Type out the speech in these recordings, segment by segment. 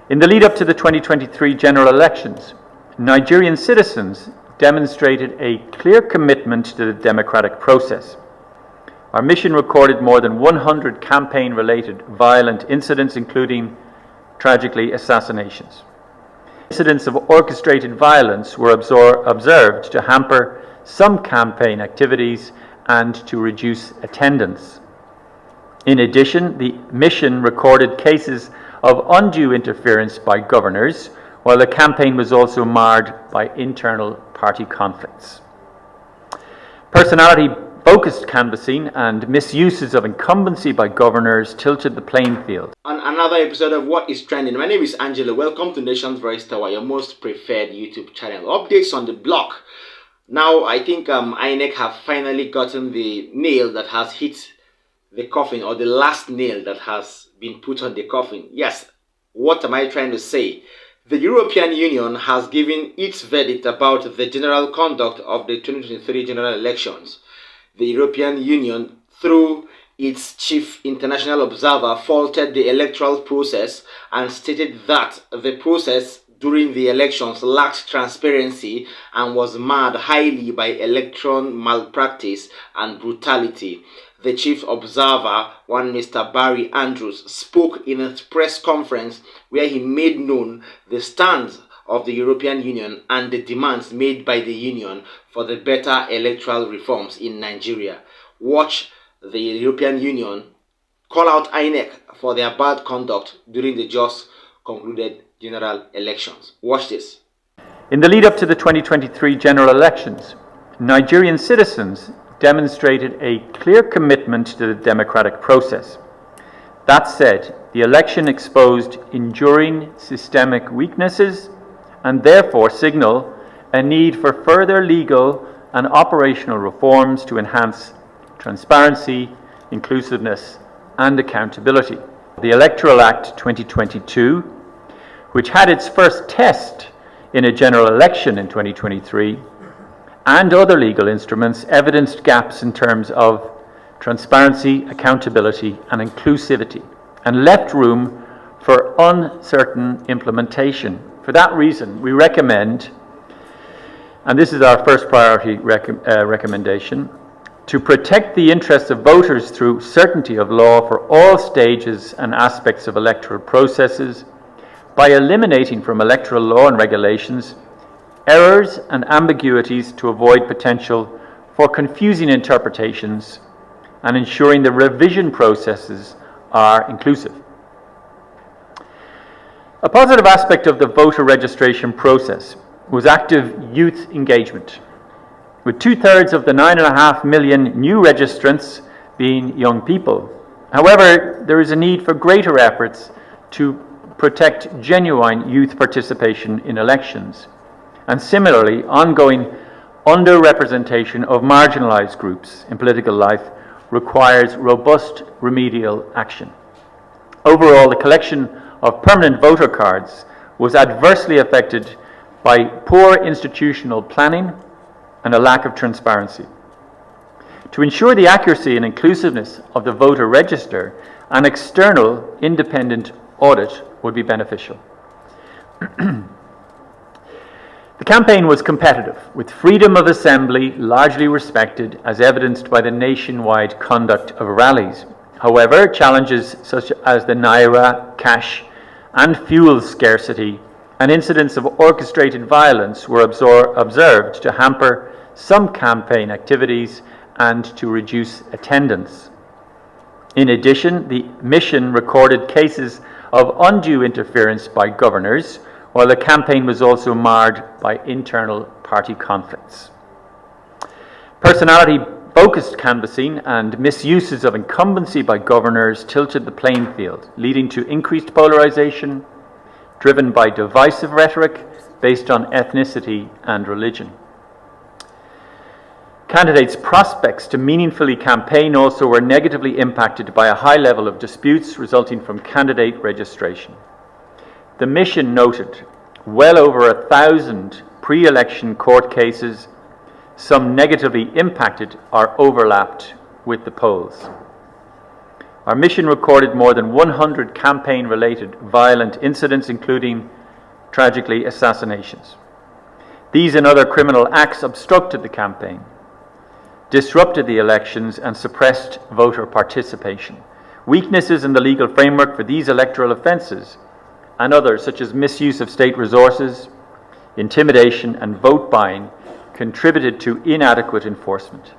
In the lead up to the 2023 general elections, Nigerian citizens demonstrated a clear commitment to the democratic process. Our mission recorded more than 100 campaign-related violent incidents, including, tragically, assassinations. Incidents of orchestrated violence were observed to hamper some campaign activities and to reduce attendance. In addition, the mission recorded cases of undue interference by governors, while the campaign was also marred by internal party conflicts. Personality-focused canvassing and misuses of incumbency by governors tilted the playing field. On another episode of What is Trending, my name is Angelo. Welcome to Nation's Voice Tower, your most preferred YouTube channel. Updates on the block. Now, I think INEC have finally gotten the nail that has hit the coffin, or the last nail that has been put on the coffin. Yes, what am I trying to say? The European Union has given its verdict about the general conduct of the 2023 general elections. The European Union, through its chief international observer, faulted the electoral process and stated that the process during the elections lacked transparency and was marred highly by election malpractice and brutality. The chief observer, one Mr. Barry Andrews, spoke in a press conference where he made known the stance of the European Union and the demands made by the Union for the better electoral reforms in Nigeria. Watch the European Union call out INEC for their bad conduct during the just concluded general elections. Watch this. In the lead up to the 2023 general elections, Nigerian citizens demonstrated a clear commitment to the democratic process. That said, the election exposed enduring systemic weaknesses and therefore signal a need for further legal and operational reforms to enhance transparency, inclusiveness, and accountability. The Electoral Act 2022, which had its first test in a general election in 2023, and other legal instruments, evidenced gaps in terms of transparency, accountability, and inclusivity, and left room for uncertain implementation. For that reason, we recommend, and this is our first priority recommendation, to protect the interests of voters through certainty of law for all stages and aspects of electoral processes by eliminating from electoral law and regulations errors and ambiguities to avoid potential for confusing interpretations and ensuring the revision processes are inclusive. A positive aspect of the voter registration process was active youth engagement, with 2/3 of the 9.5 million new registrants being young people. However, there is a need for greater efforts to protect genuine youth participation in elections, and similarly, ongoing underrepresentation of marginalized groups in political life requires robust remedial action. Overall, the collection of permanent voter cards was adversely affected by poor institutional planning and a lack of transparency. To ensure the accuracy and inclusiveness of the voter register, an external independent audit would be beneficial. The campaign was competitive, with freedom of assembly largely respected, as evidenced by the nationwide conduct of rallies. However, challenges such as the naira, cash, and fuel scarcity and incidents of orchestrated violence were observed to hamper some campaign activities and to reduce attendance. In addition, the mission recorded cases of undue interference by governors, while the campaign was also marred by internal party conflicts. Personality-focused canvassing and misuses of incumbency by governors tilted the playing field, leading to increased polarization, driven by divisive rhetoric based on ethnicity and religion. Candidates' prospects to meaningfully campaign also were negatively impacted by a high level of disputes resulting from candidate registration. The mission noted well over 1,000 pre-election court cases, some negatively impacted or overlapped with the polls. our mission recorded more than 100 campaign-related violent incidents, including, tragically, assassinations. These and other criminal acts obstructed the campaign, disrupted the elections, and suppressed voter participation. Weaknesses in the legal framework for these electoral offences and others, such as misuse of state resources, intimidation, and vote buying, contributed to inadequate enforcement.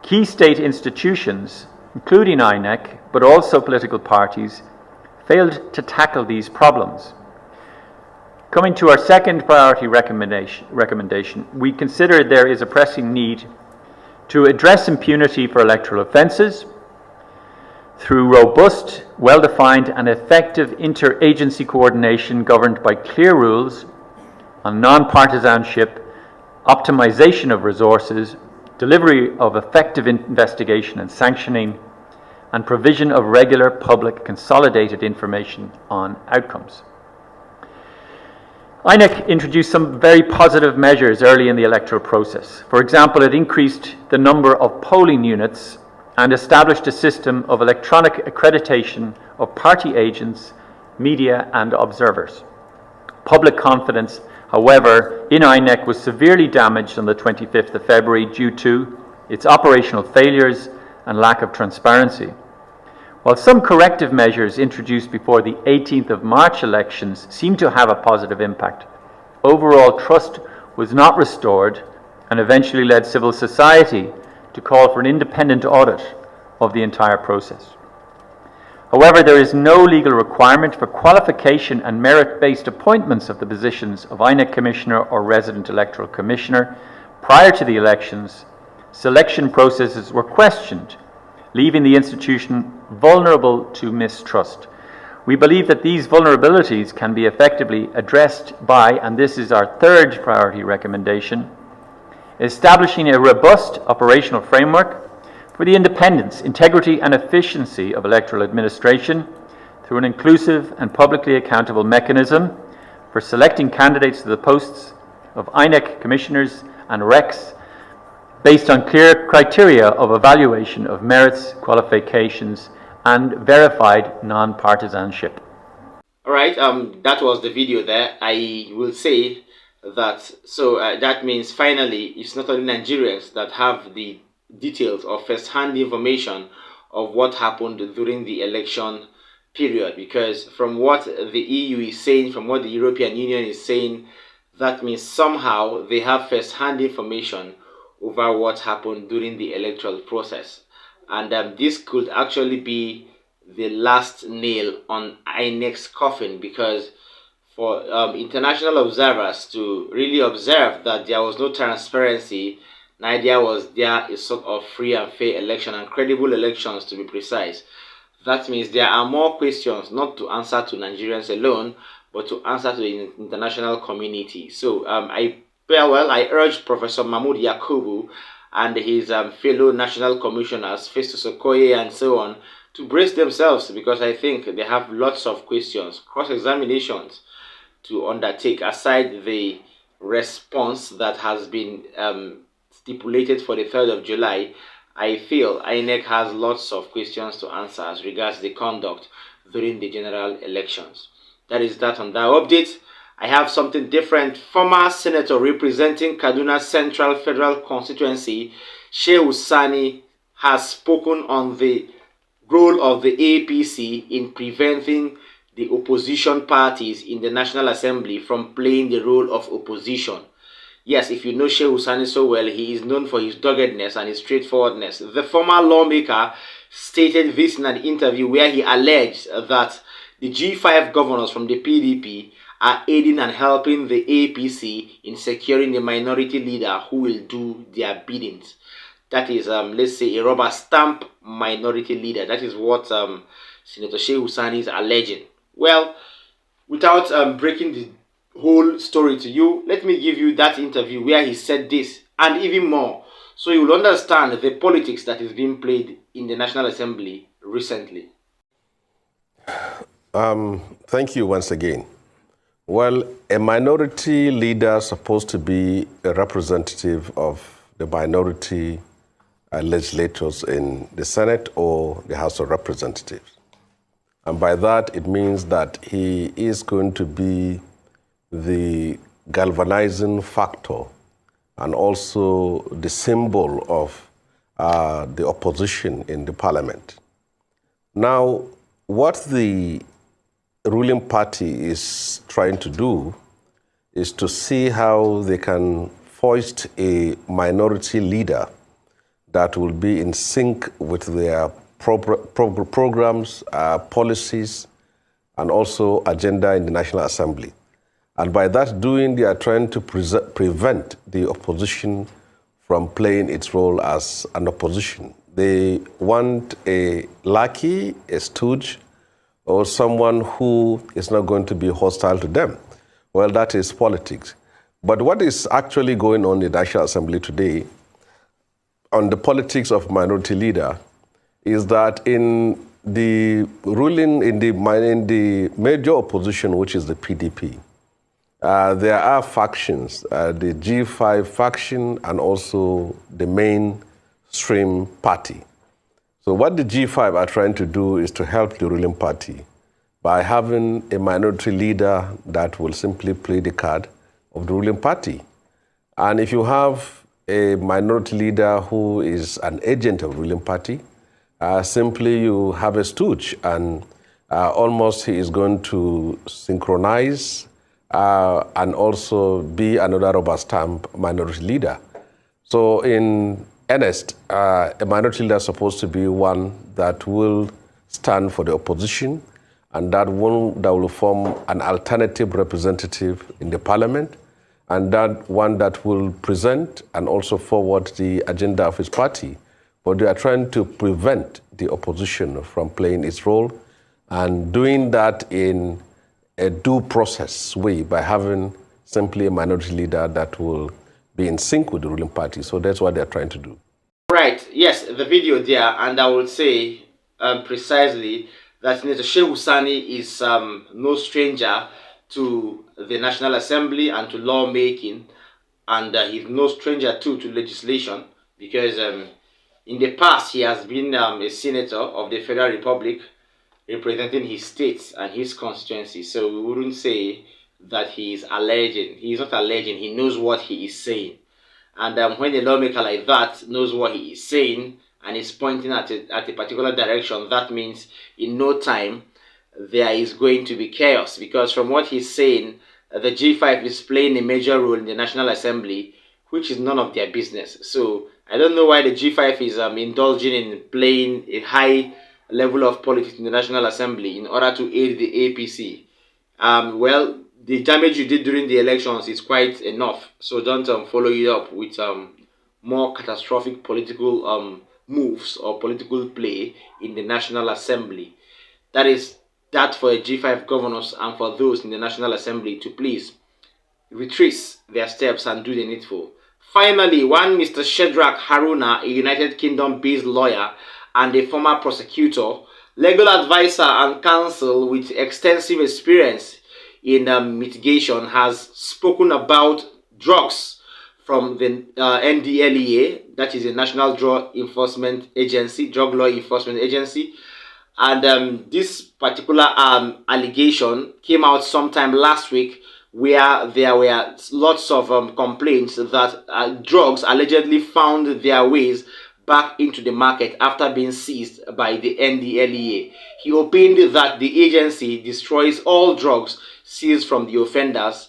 Key state institutions, including INEC, but also political parties, failed to tackle these problems. Coming to our second priority recommendation, we consider there is a pressing need to address impunity for electoral offences through robust, well-defined and effective interagency coordination governed by clear rules on non-partisanship, optimization of resources, delivery of effective investigation and sanctioning, and provision of regular public consolidated information on outcomes. INEC introduced some very positive measures early in the electoral process. For example, it increased the number of polling units and established a system of electronic accreditation of party agents, media and observers. Public confidence, however, in INEC was severely damaged on the 25th of February due to its operational failures and lack of transparency. While some corrective measures introduced before the 18th of March elections seemed to have a positive impact, overall trust was not restored and eventually led civil society to call for an independent audit of the entire process. However, there is no legal requirement for qualification and merit-based appointments of the positions of INEC Commissioner or Resident Electoral Commissioner. Prior to the elections, selection processes were questioned, leaving the institution vulnerable to mistrust. We believe that these vulnerabilities can be effectively addressed by, and this is our third priority recommendation, establishing a robust operational framework for the independence, integrity and efficiency of electoral administration through an inclusive and publicly accountable mechanism for selecting candidates to the posts of INEC commissioners and recs based on clear criteria of evaluation of merits, qualifications, and verified non-partisanship. All right, that was the video there. I will say that, that means finally it's not only Nigerians that have the details or first-hand information of what happened during the election period, because from what the EU is saying, from what the European Union is saying, that means somehow they have first-hand information over what happened during the electoral process. And this could actually be the last nail on INEC's coffin, because for international observers to really observe that there was no transparency, neither was there a sort of free and fair election and credible elections, to be precise. That means there are more questions not to answer to Nigerians alone, but to answer to the international community. So I urge Professor Mahmoud Yakubu and his fellow national commissioners, Festus Okoye and so on, to brace themselves, because I think they have lots of questions, cross-examinations to undertake, aside the response that has been stipulated for the 3rd of July. I feel INEC has lots of questions to answer as regards the conduct during the general elections. That is that on that update. I have something different. Former Senator representing Kaduna Central Federal Constituency, Shehu Sani, has spoken on the role of the APC in preventing the opposition parties in the National Assembly from playing the role of opposition. Yes, if you know Shehu Sani so well, he is known for his doggedness and his straightforwardness. The former lawmaker stated this in an interview where he alleged that the G5 governors from the PDP are aiding and helping the APC in securing a minority leader who will do their biddings. That is, let's say, a rubber stamp minority leader. That is what Senator Shehu Sani is alleging. Well, without breaking the whole story to you, let me give you that interview where he said this and even more, so you will understand the politics that is being played in the National Assembly recently. Thank you once again. Well, a minority leader is supposed to be a representative of the minority legislators in the Senate or the House of Representatives. And by that, it means that he is going to be the galvanizing factor and also the symbol of the opposition in the parliament. Now, what the ruling party is trying to do is to see how they can foist a minority leader that will be in sync with their programs, policies, and also agenda in the National Assembly. And by that doing, they are trying to prevent the opposition from playing its role as an opposition. They want a lackey, a stooge, or someone who is not going to be hostile to them. Well, that is politics. But what is actually going on in the National Assembly today on the politics of minority leader is that in the ruling, in the major opposition, which is the PDP, there are factions, the G5 faction and also the mainstream party. So what the G5 are trying to do is to help the ruling party by having a minority leader that will simply play the card of the ruling party. And if you have a minority leader who is an agent of the ruling party, simply you have a stooge, and almost he is going to synchronize and also be another rubber stamp minority leader. So in earnest, a minority leader is supposed to be one that will stand for the opposition and that will form an alternative representative in the parliament, and that one that will present and also forward the agenda of his party. But they are trying to prevent the opposition from playing its role and doing that in a due process way by having simply a minority leader that will be in sync with the ruling party. So that's what they're trying to do. Right, yes, the video there, and I will say precisely that Senator Shehu Sani is no stranger to the National Assembly and to lawmaking, and he's no stranger too to legislation, because in the past he has been a senator of the Federal Republic representing his states and his constituency. So we wouldn't say that he is alleging. He is not alleging. He knows what he is saying. And when a lawmaker like that knows what he is saying and is pointing at a particular direction, that means in no time there is going to be chaos. Because from what he's saying, the G5 is playing a major role in the National Assembly, which is none of their business. So I don't know why the G5 is indulging in playing a high level of politics in the National Assembly in order to aid the APC. Well, the damage you did during the elections is quite enough. So don't follow it up with more catastrophic political moves or political play in the National Assembly. That is that for G5 governors and for those in the National Assembly to please retrace their steps and do the needful. Finally, one Mr. Shedrack Haruna, a United Kingdom-based lawyer and a former prosecutor, legal advisor and counsel with extensive experience in mitigation, has spoken about drugs from the NDLEA, that is the National Drug Enforcement Agency, Drug Law Enforcement Agency. And this particular allegation came out sometime last week, where there were lots of complaints that drugs allegedly found their ways back into the market after being seized by the NDLEA. He opined that the agency destroys all drugs seized from the offenders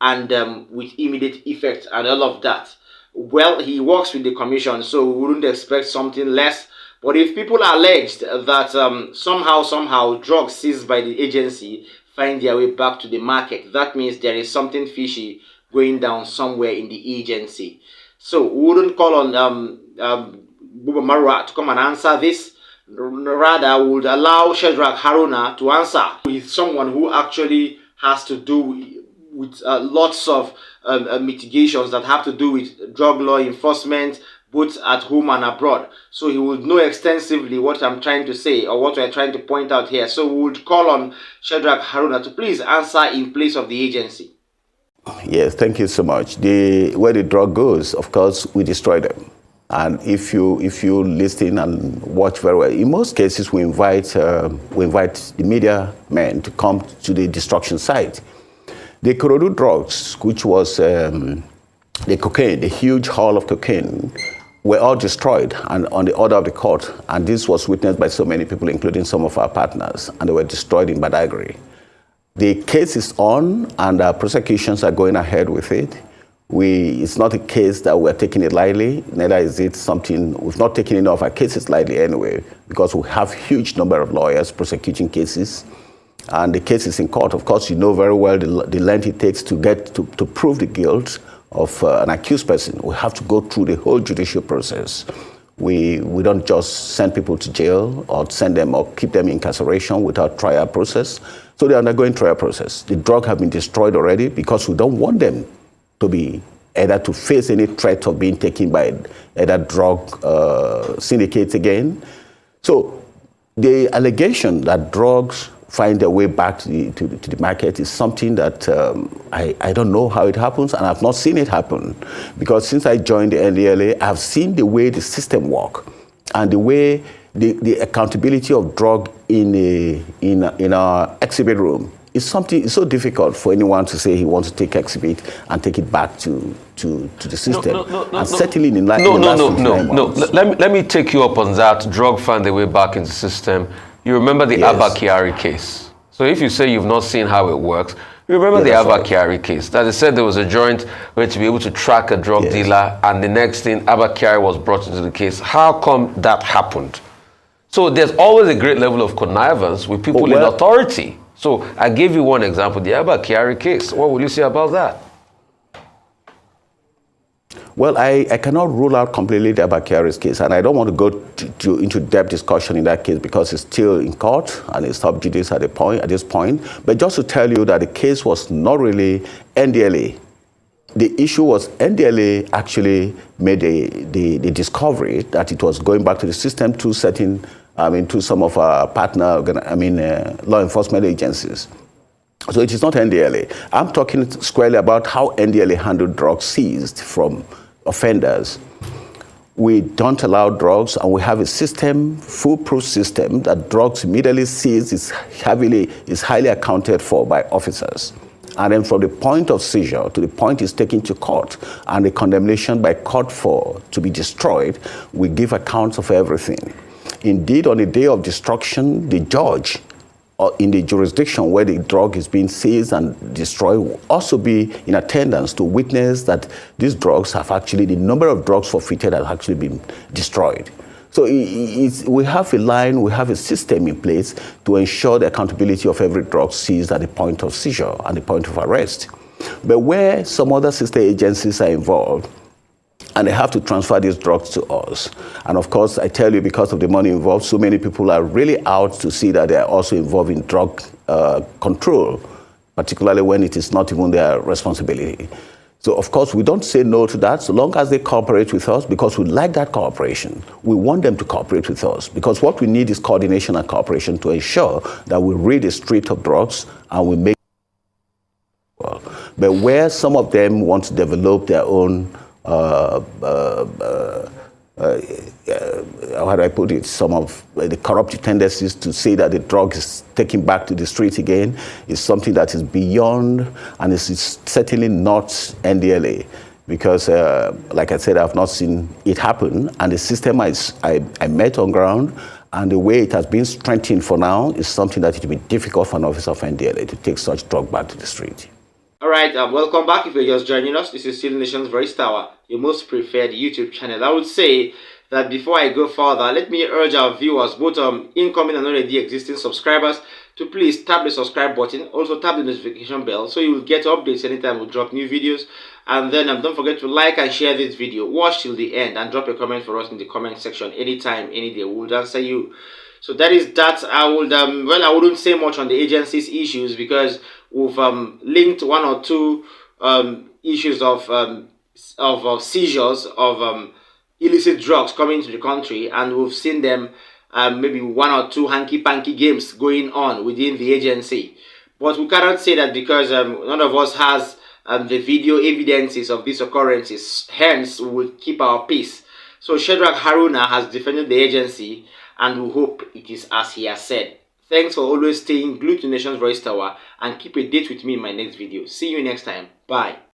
and with immediate effect and all of that. Well, he works with the commission, so we wouldn't expect something less. But if people alleged that somehow drugs seized by the agency find their way back to the market, that means there is something fishy going down somewhere in the agency. So we wouldn't call on Buba Marwa to come and answer this. Rather, we would allow Shedrack Haruna to answer with someone who actually has to do with lots of mitigations that have to do with drug law enforcement, both at home and abroad. So he would know extensively what I'm trying to say or what we're trying to point out here. So we would call on Shedrack Haruna to please answer in place of the agency. Yes, thank you so much. Where the drug goes, of course, we destroy them. And if you listen and watch very well, in most cases we invite the media men to come to the destruction site. The Korodu drugs, which was the cocaine, the huge haul of cocaine, were all destroyed and on the order of the court. And this was witnessed by so many people, including some of our partners, and they were destroyed in Badagry. The case is on, and our prosecutions are going ahead with it. It's not a case that we're taking it lightly, neither is it something, we've not taken any of our cases lightly anyway, because we have huge number of lawyers prosecuting cases, and the case is in court. Of course, you know very well the length it takes to get to prove the guilt of an accused person. We have to go through the whole judicial process. We don't just send people to jail or send them or keep them in incarceration without trial process. So they're undergoing trial process. The drug have been destroyed already because we don't want them to be either to face any threat of being taken by either drug syndicates again. So the allegation that drugs find their way back to the market is something that I don't know how it happens, and I've not seen it happen. Because since I joined the NDLA, I've seen the way the system works and the way the accountability of drug in our exhibit room is something. It's so difficult for anyone to say he wants to take exhibit and take it back to the system. Certainly in life. Let me take you up on that. Drug found their way back into the system. You remember the Abba Kyari case. So if you say you've not seen how it works, you remember the Abba Kyari case. That they said there was a joint where to be able to track a drug dealer, and the next thing, Abba Kyari was brought into the case. How come that happened? So there's always a great level of connivance with people in authority. So I gave you one example, the Abba Kyari case. What will you say about that? Well, I cannot rule out completely the Abba Kyari's case, and I don't want to go into depth discussion in that case because it's still in court and it's sub judice at this point. But just to tell you that the case was not really NDLA. The issue was NDLA actually made the discovery that it was going back to the system through to some of our partner, law enforcement agencies. So it is not NDLA. I'm talking squarely about how NDLA handled drugs seized from offenders. We don't allow drugs, and we have a system, foolproof system, that drugs immediately seized is highly accounted for by officers. And then from the point of seizure to the point is taken to court and the condemnation by court to be destroyed, we give accounts of everything. Indeed, on the day of destruction, the judge in the jurisdiction where the drug is being seized and destroyed will also be in attendance to witness that these drugs have actually, the number of drugs forfeited has actually been destroyed. So we have a line, we have a system in place to ensure the accountability of every drug seized at the point of seizure and the point of arrest. But where some other sister agencies are involved, and they have to transfer these drugs to us. And of course, I tell you, because of the money involved, so many people are really out to see that they are also involved in drug control, particularly when it is not even their responsibility. So of course, we don't say no to that, so long as they cooperate with us, because we like that cooperation. We want them to cooperate with us, because what we need is coordination and cooperation to ensure that we rid the street of drugs and we make well. But where some of them want to develop their own how do I put it, some of the corrupt tendencies to say that the drug is taken back to the street again is something that is beyond, and is certainly not NDLA. Because, like I said, I've not seen it happen, and the system I met on ground, and the way it has been strengthened for now is something that it will be difficult for an officer of NDLA to take such drug back to the street. All right, welcome back. If you're just joining us, this is still Nation's Voice Tower, your most preferred YouTube channel. I would say that before I go further, let me urge our viewers, both incoming and already existing subscribers, to please tap the subscribe button. Also tap the notification bell so you will get updates anytime we drop new videos. And then don't forget to like and share this video. Watch till the end and drop a comment for us in the comment section anytime, any day. We will answer you. So that is that. I would well, I wouldn't say much on the agency's issues because we've linked one or two issues of seizures of illicit drugs coming to the country, and we've seen them maybe one or two hanky-panky games going on within the agency. But we cannot say that because none of us has the video evidences of these occurrences. Hence, we will keep our peace. So Shedrack Haruna has defended the agency, and we hope it is as he has said. Thanks for always staying glued to Nation's Voice Tower, and keep a date with me in my next video. See you next time. Bye.